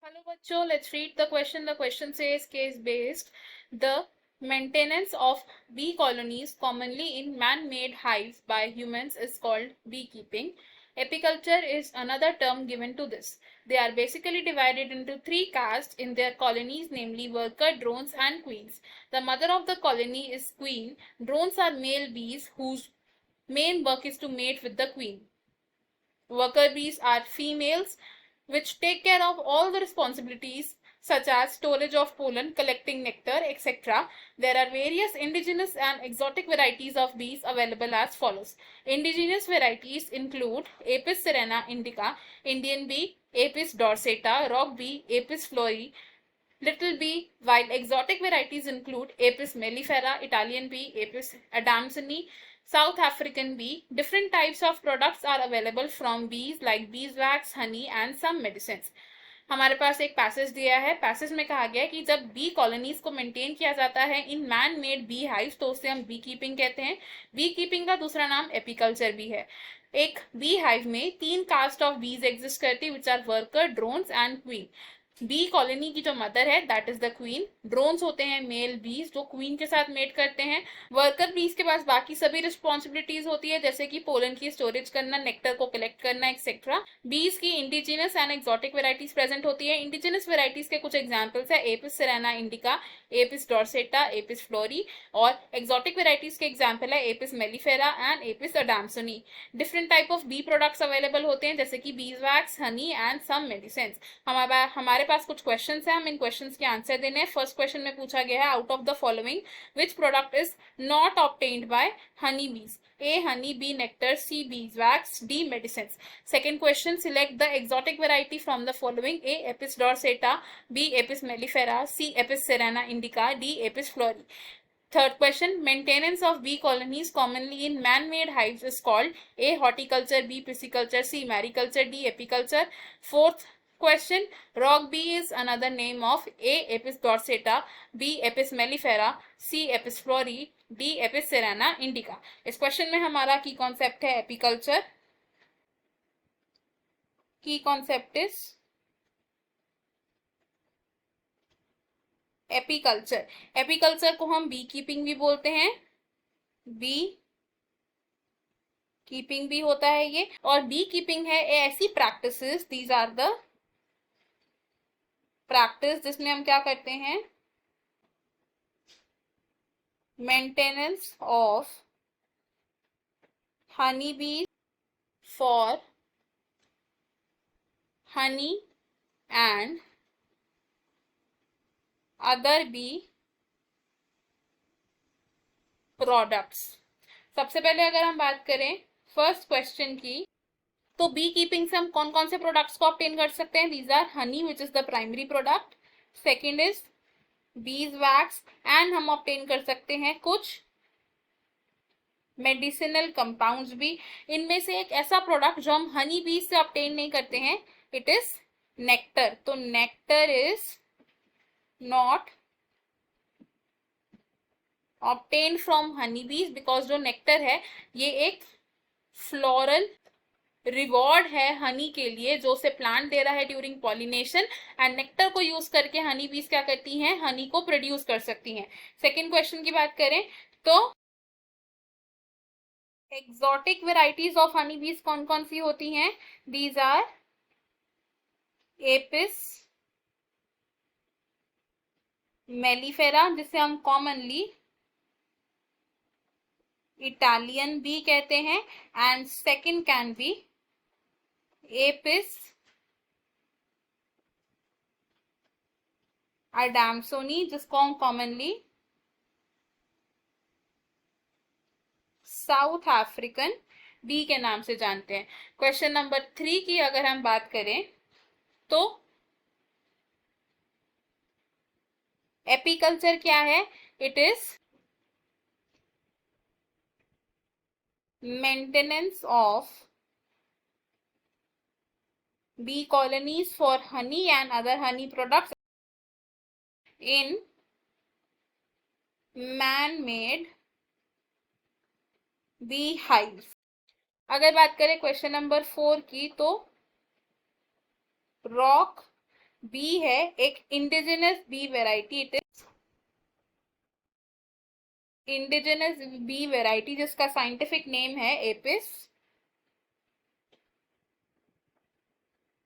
Hello bachcho, let's read the question. The question says case based. The maintenance of bee colonies commonly in man-made hives by humans is called beekeeping. Apiculture is another term given to this. They are basically divided into three castes in their colonies, namely worker, drones and queens. The mother of the colony is queen. Drones are male bees whose main work is to mate with the queen. Worker bees are females which take care of all the responsibilities such as storage of pollen, collecting nectar, etc. There are various indigenous and exotic varieties of bees available as follows. Indigenous varieties include Apis cerana indica, Indian bee, Apis dorsata, rock bee, Apis florii, little bee, while exotic varieties include Apis mellifera, Italian bee, Apis adamsoni, South African bee. Different types of products are available from bees like beeswax, honey and some medicines. हमारे पास एक passage दिया है. Passage में कहा गया है कि जब बी कॉलोनीज को मेंटेन किया जाता है in man made bee hives तो उसे हम बी कीपिंग कहते हैं. बी कीपिंग का दूसरा नाम एपिकल्चर भी है. एक बी हाइव में तीन कास्ट ऑफ बीज एग्जिस्ट करती which are worker, drones and queen. Bee colony की जो मदर है that is the queen. Drones होते हैं मेल बीज जो क्वीन के साथ मेट करते हैं. वर्कर बीज के पास बाकी सभी रिस्पॉन्सिबिलिटीज होती है जैसे कि पोलन की स्टोरेज करना, नेक्टर को कलेक्ट करना एक्सेट्रा. बीज की indigenous and exotic varieties present होती है. इंडिजिनस वेराइटीज के कुछ एग्जाम्पल्स है Apis cerana indica, Apis dorsata, Apis florea. और एक्सोटिक वेराइटीज के एग्जाम्पल है Apis mellifera and Apis adansonii. Different type of bee products available होते हैं जैसे कि beeswax, honey and some medicine. हमारे पास कुछ क्वेश्चंस हैं, हम इन क्वेश्चंस के आंसर देने हैं. फर्स्ट क्वेश्चन में पूछा गया है out of the following which product is not obtained by Honey बीज. A. honey, B. nectar, C. beeswax, D. medicines. Second question, select the exotic variety from the following: A. Apis dorsata, B. Apis mellifera, C. Apis cerana indica, D. Apis florii. Third question, maintenance of bee colonies commonly in man-made hives is called A. horticulture, B. pisciculture, C. mariculture, D. apiculture. Fourth question, rock bee is another name of A. Apis dorsata, B. Apis mellifera, C. Apis florii, D. Apis cerana indica. इस question में हमारा की concept है apiculture. की concept is apiculture. Apiculture को हम B keeping भी बोलते हैं. बी कीपिंग भी होता है ये. और बी कीपिंग है ऐसी practices, these are the practice जिसमें हम क्या करते हैं, maintenance of honey bee for honey and other bee products. सबसे पहले अगर हम बात करें फर्स्ट क्वेश्चन की तो बी कीपिंग से हम कौन कौन से प्रोडक्ट्स को ऑब्टेन कर सकते हैं. These are honey which is the primary product. Second is beeswax and हम ऑब्टेन कर सकते हैं कुछ मेडिसिनल कंपाउंड्स भी. इनमें से एक ऐसा प्रोडक्ट जो हम हनी बीज से ऑब्टेन नहीं करते हैं, इट इज नेक्टर. तो nectar is not obtain from Honey बीज बिकॉज जो नेक्टर है ये एक फ्लोरल रिवॉर्ड है हनी के लिए जो उसे प्लांट दे रहा है ड्यूरिंग पॉलिनेशन. एंड नेक्टर को यूज करके हनी बीज क्या करती हैं, हनी को प्रोड्यूस कर सकती हैं. सेकेंड क्वेश्चन की बात करें तो एक्सोटिक वेराइटीज ऑफ हनी बीज कौन कौन सी होती हैं. दीज आर एपिस मेलिफेरा जिसे हम कॉमनली इटालियन बी कहते हैं. And second can be Apis adansonii जिसको हम कॉमनली साउथ अफ्रीकन बी के नाम से जानते हैं. क्वेश्चन नंबर 3 की अगर हम बात करें तो एपिकल्चर क्या है. It is maintenance of bee colonies for honey and other honey products in man-made bee hives. अगर बात करें क्वेश्चन नंबर 4 की तो रॉक बी है एक indigenous bee variety, it is indigenous bee variety जिसका साइंटिफिक नेम है एपिस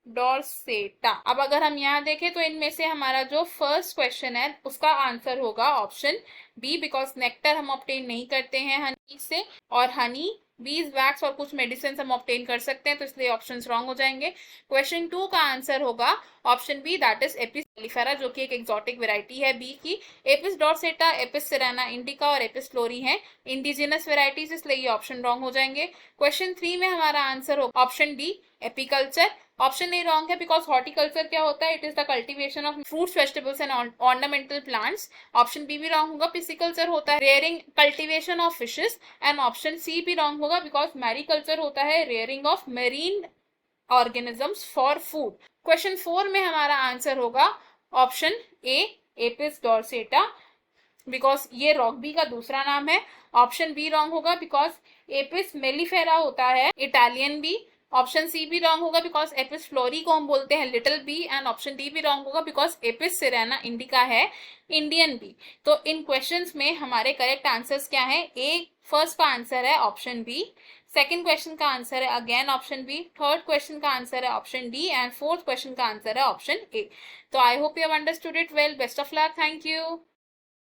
डॉर्सेटा। अब अगर हम यहाँ देखें तो इनमें से हमारा जो फर्स्ट क्वेश्चन है उसका आंसर होगा ऑप्शन बी, बिकॉज नेक्टर हम ऑब्टेन नहीं करते हैं हनी से, और हनी बीज वैक्स और कुछ मेडिसिन हम ऑब्टेन कर सकते हैं, तो इसलिए ऑप्शंस रॉन्ग हो जाएंगे। क्वेश्चन 2 का आंसर होगा option B, that is Apis mellifera, जो कि एक एक्सोटिक वेराइटी है बी की। Apis dorsata, Apis cerana indica और एपिस फ्लोरी है इंडिजिनस वेराइटीज, इसलिए ये ऑप्शन रॉन्ग हो जाएंगे। क्वेश्चन 3 में हमारा आंसर होगा option D, apiculture. Option A wrong है, बिकॉज हॉर्टिकल्चर क्या होता है, it is the cultivation of fruits, vegetables and ornamental plants. Option B भी रॉन्ग होगा, पिसिकल्चर होता है rearing cultivation of fishes, and option C भी रॉन्ग होगा, बिकॉज मैरीकल्चर होता है rearing of marine organisms for food. Question 4 में हमारा आंसर होगा option A, Apis dorsata, because ये रॉक बी का दूसरा नाम है। ऑप्शन बी रॉन्ग होगा, बिकॉज एपिस मेलिफेरा होता है इटालियन बी। ऑप्शन सी भी रॉन्ग होगा, बिकॉज एपिस फ्लोरी को हम बोलते हैं little bee, and option D भी रॉन्ग होगा, बिकॉज एपिस सिराना इंडिका है इंडियन बी। तो इन क्वेश्चंस में हमारे करेक्ट आंसर्स क्या है? ए फर्स्ट का आंसर है ऑप्शन बी, सेकंड क्वेश्चन का आंसर है again option B, third question का आंसर है option D, and fourth question का आंसर है ऑप्शन ए। तो I hope you have understood it well. Best of luck, thank you.